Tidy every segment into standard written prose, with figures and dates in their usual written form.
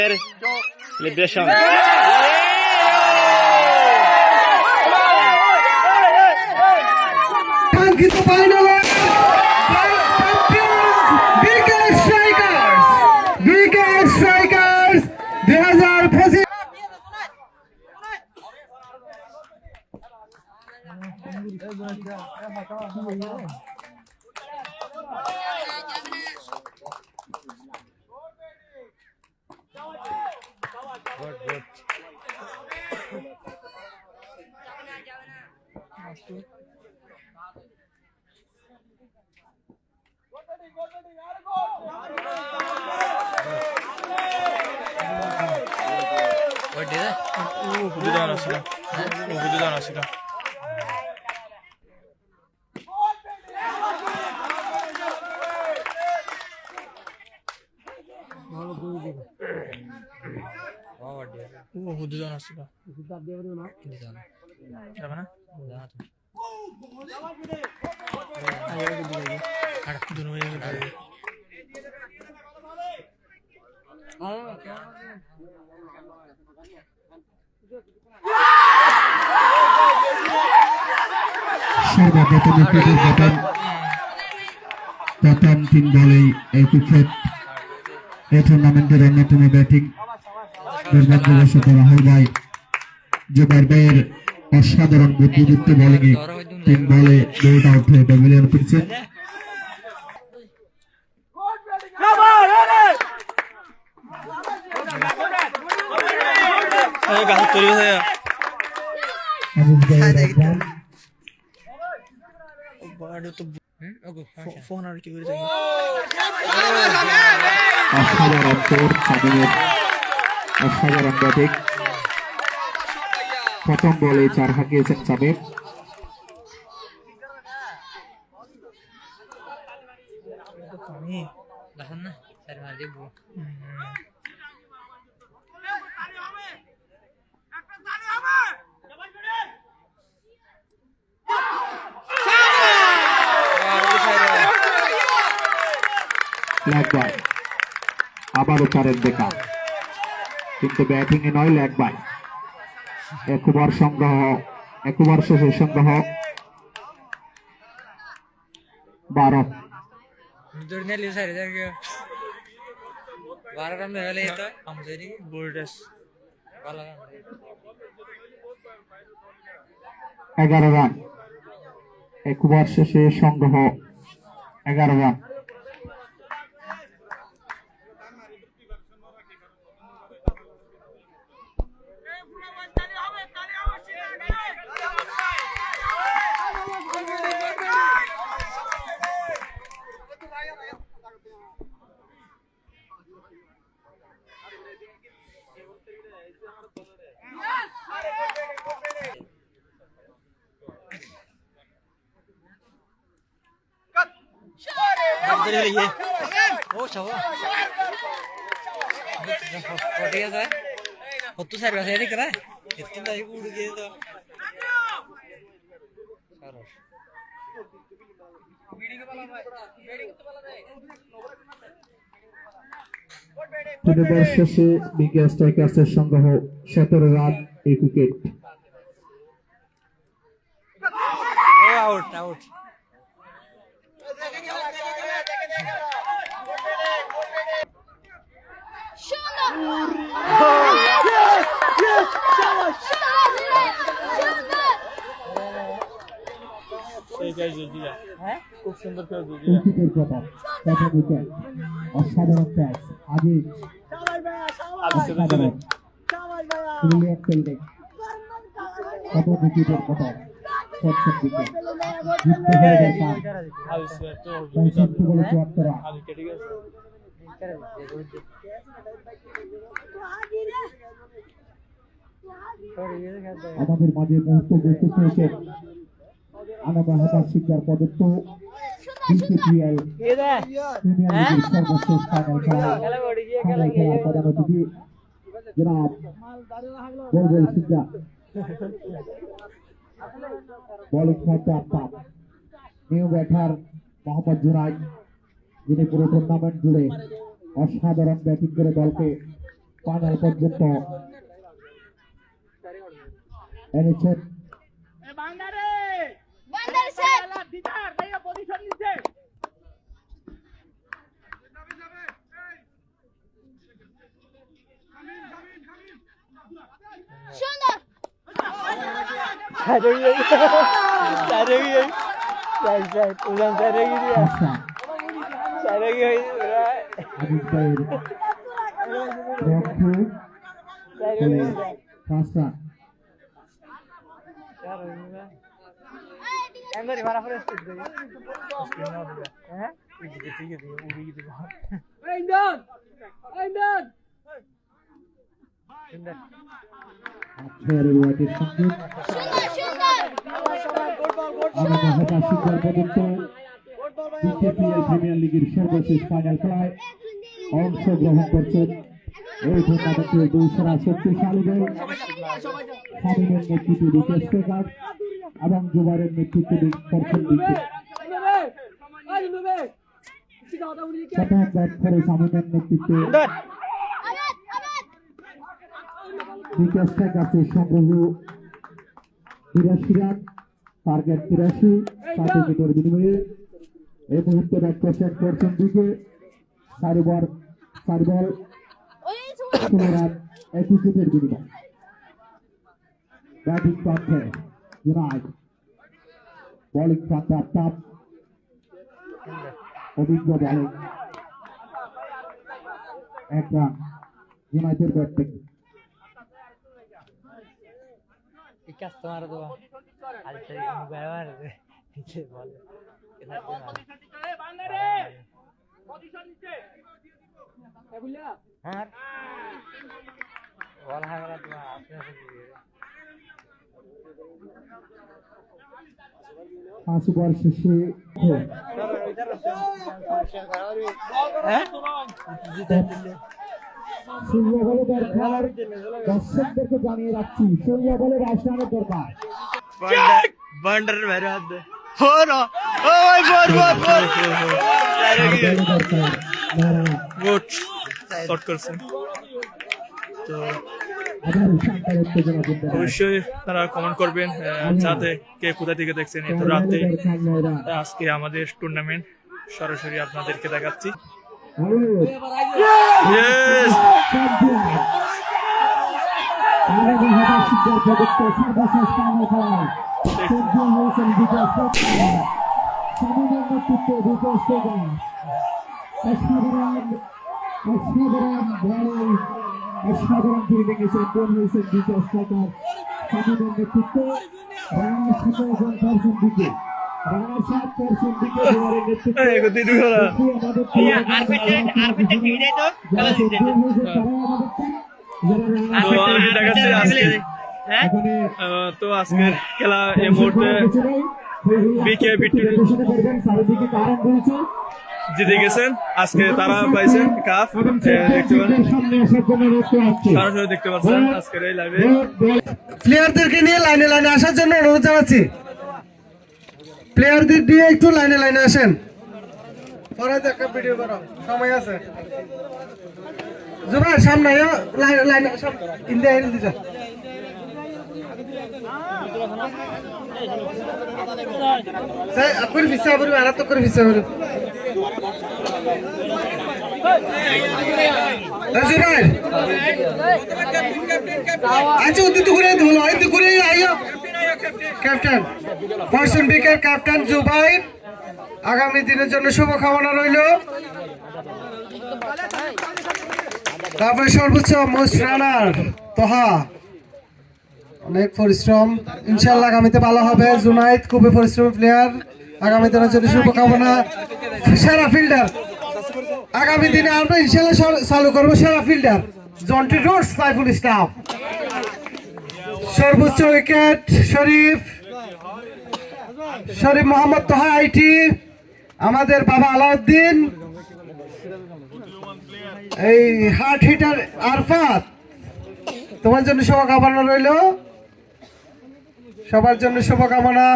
Celebration. কাঙ্ক্ষিত final BKS strikers 2025। সর্বপ্রথম প্রথম 3 বলেই এই উইকেট এই টুর্নামেন্টের অন্যতম ব্যাটিং দুর্ভাগ্যবশত রাহুল ভাই জুবাইর ভাইয়ের অসাধারণ বুদ্ধিদীপ্ত বোলিংয়ে 3 বলে বোল্ড আউট হয়ে প্যাভিলিয়ন ফিরছেন। অসাধারণ ব্যাটিং, প্রথম বলে 4 হাঁকিয়েছেন সামিম। লেগ বাই, আবারও 4-এর দেখা, কিন্তু ব্যাটিং এ নয়, লেগ বাই। একবার সংগ্রহ, একবার শেষের সংগ্রহ 12। এগারো রান, একবার শেষে সংগ্রহ 11 রান। শেষে বিকেএস স্ট্রাইকার্সের সংগ্রহ 17 রান, 1 উইকেট। খুব সুন্দর অসাধারণ ক্যাচ, আজিজ অসাধারণ ব্রিলিয়ান্ট ফিল্ডিং, কত উইকেটের কথা, প্রথম উইকেট যুক্ত হয়ে গেছে 65 বলে 74 রান। আমাদের মাঝে মুহূর্ত উপস্থিত হয়েছেন আনাবাহার শিকদার প্রদত্ত বিসিপিএল প্রিমিয়ার লিগের সর্বশেষ ফাইনাল খেলার প্রধান অতিথি জনাব বলবল শিকদার। বোলিং করতে আফতাব, নিউ ব্যাটার মোহাম্মদ জুনাইদ, যিনি পুরো টুর্নামেন্ট জুড়ে অসাধারণ ব্যাটিং করে দলকে ফাইনাল পর্যন্ত এনেছেন। প্রিমিয়ার লিগের সর্বশেষ ফাইনাল খেলায় অংশগ্রহণ করছেন। এই টুর্নামেন্টের দুই সেরা শক্তিশালীদের শামীমের নেতৃত্বে দুটো স্ট্রাইকার এবং জুবাইরের নেতৃত্বে করছেন দিকে প্রথম ব্যাট করে শামীমের নেতৃত্বে দুটো স্ট্রাইকারকে সংগ্রহ ৮২ রান, টার্গেট ৮৩, 7 উইকেটের বিনিময়ে এই মুহূর্তে ব্যাট করছেন দিকে 4 বল 16 রান 1 উইকেটের বিনিময়ে। ব্যাটিং প্রান্তে জুনায়েদ, বোলিং প্রান্তে আফতাব, অভিজ্ঞ বোলিং 1 রান জুনায়েদের ব্যাট থেকে। Tomar dua, al cari jugador, dice bola. हाँ, बॉल है मेरा तुम्हारा आपने से दिए। पांच ओवर শেষে সূর্য বলে দরকার, দর্শকদেরকে জানিয়ে রাখছি সূর্য বলে রাজস্থানের দরকার। बंडर मेरे हाथ में हो ना, ओ भाई बोल वोट शॉट कर सकते তো অবশ্যই তারা কমেন্ট করবেন যাতে কে কোথা থেকে দেখছেন। এই তো রাতে আজকে আমাদের টুর্নামেন্ট সরাসরি আপনাদেরকে দেখাচ্ছি। অসাধারণ ফিল্ডিং চ্যাম্পিয়ন হয়েছেন দ্বিতীয় স্ট্রাইকার শামীমের নেতৃত্বে। রানার সাথে এবং দর্শন দিকে রানার সাথে দর্শন দিকে জুবাইরের নেতৃত্বে তো আজকের খেলা এই মুহূর্তে জিতে গেছেন। আজকে তারা পাইছেন কাপ, দেখতে পারেন সরাসরি দেখতে পাচ্ছেন আজকের এই লাইভে। প্লেয়ারদেরকে নিয়ে লাইনে লাইনে আসার জন্য অনুরোধ জানাচ্ছি। প্লেয়ারদের দিয়ে একটু লাইনে লাইনে আসেন। পরে একটা ভিডিও করো, সময় আছে। জুবাইর সামনে লাইনে ইন্ডিয়া হিল দিছা করে ভিসা করবি আর তো করে ভিসা করবি। আচ্ছা উদ্দিত করে ধুলো উদ্দিত করে আইও ক্যাপ্টেন পার্সন বিকের ক্যাপ্টেন জুবাইর, আগামী দিনের জন্য শুভকামনা রইল। তারপরে সর্বোচ্চ মোস্ট রানার তোহা, অনেক পরিশ্রম, ইনশাল্লাহ আগামীতে ভালো হবে। জুনায়েদ খুবই পরিশ্রমী প্লেয়ার, আগামী দিনের জন্য শুভকামনা। সেরা ফিল্ডার আগামী দিনে আমরা ইনশাল্লাহ চালু করবো, সেরা fielder Jonty Rhodes Saiful Islam. সর্বোচ্চ wicket Sharif Mohammad Toha IT, আমাদের বাবা আলাউদ্দিন, এই হার্ট হিটার আরফাত, তোমার জন্য শুভকামনা রইল, সবার জন্য শুভকামনা।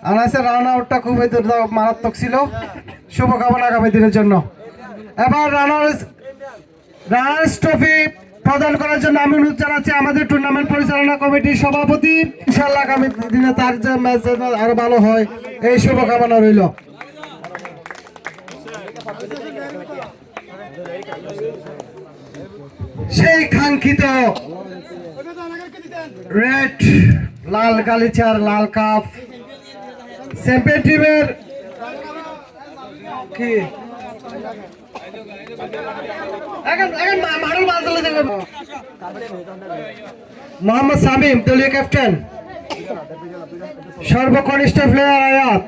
আনাসের রান আউটটা খুবই মারাত্মক ছিল, শুভকামনা আগামী দিনের জন্য। এবার রানার রানার্স ট্রফি প্রদান করার জন্য আমি অনুরোধ জানাচ্ছি আমাদের টুর্নামেন্ট পরিচালনা কমিটির সভাপতি। ইনশাআল্লাহ আগামী দিনে তার যে ম্যাচ আরো ভালো হয় এই শুভকামনা রইল। সেই কাঙ্ক্ষিত রেড লাল গালিচার লাল কাপ চ্যাম্পিয়ন টিমের কি মোহাম্মদ সামিম দলীয় ক্যাপ্টেন, সর্বকনিষ্ঠ প্লেয়ার আয়াত,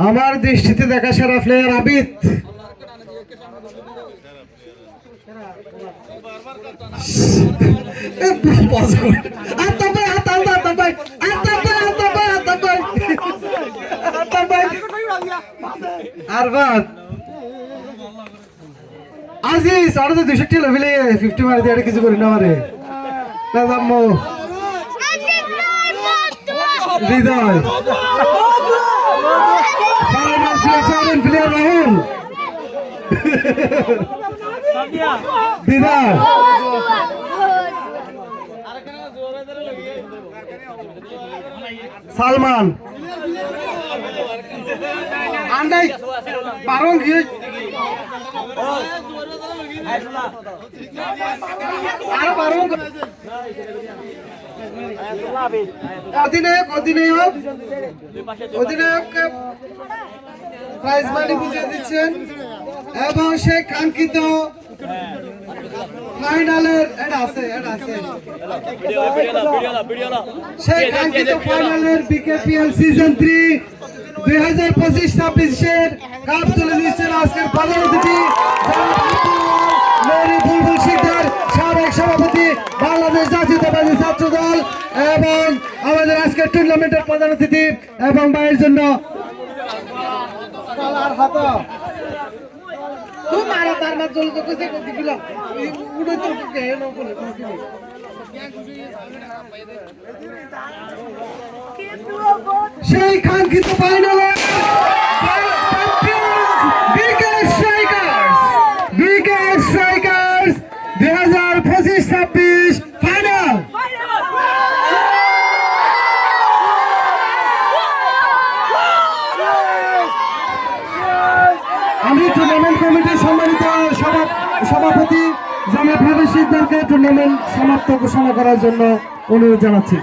আমার দৃষ্টিতে দেখা সেরা প্লেয়ার আবিদ, আরবাদ আজিজ আর তো 200 লেভেলে 50 মারি দিয়ে কিছু করি না মারে না জাম্মু হৃদয় প্লেয়ার রাহুল দিদার সালমান আন্দাই পারং গিয়ে আর পারং অধিনায়ককে প্রাইজ মানি বুঝিয়ে দিচ্ছেন এবং সেই কাঙ্ক্ষিত ফাইনালের সেই কাঙ্ক্ষিত ফাইনালের বিকেপিএল সিজন 3 2025-26 কাপ তুলে দিচ্ছেন আজকের প্রধান অতিথি বুলবুল শিকদার, সাবেক সভাপতি বাংলাদেশ জাতীয়তাবাদী ছাত্র দল এবং আমাদের আজকের টুর্নামেন্টের প্রধান অতিথি এবং ভাইয়ের জন্য সেই কাঙ্ক্ষিত ফাইনালে বিকেএস স্ট্রাইকার্স 2025-26 ফাইনাল। আমি টুর্নামেন্ট কমিটির সম্মানিত সভাপতি জনাব হাবিব শিকদারকে টুর্নামেন্ট সমাপ্ত ঘোষণা করার জন্য অনুরোধ জানাচ্ছি।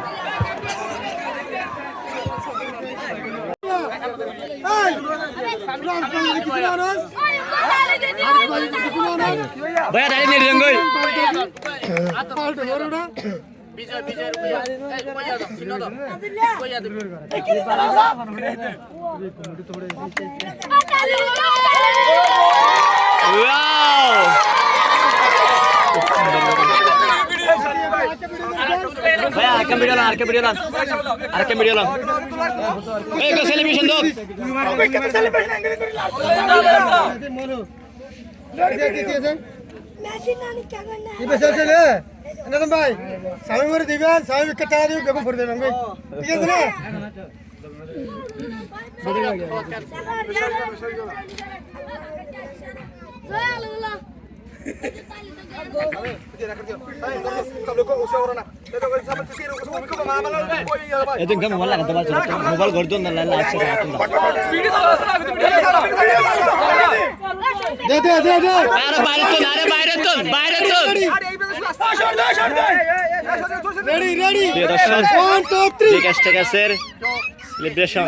भैया डाली नहीं रंगोई भैया आरके वीडियो ला एक सेलिब्रेशन दो ভাই স্বামী মরে দিবেন, স্বামী টাকা দিবেন, বেগম ভরে দেবেন ভাই, ঠিক আছে না? ये तो इनका मोबाइल लगा दबा चलो मोबाइल घर दो ना लाइव से দে দে দে দে अरे বাইরে তো রেডি রেডি প্রিয় দর্শক 1 2 3 ঠিক আছে সেলিব্রেশন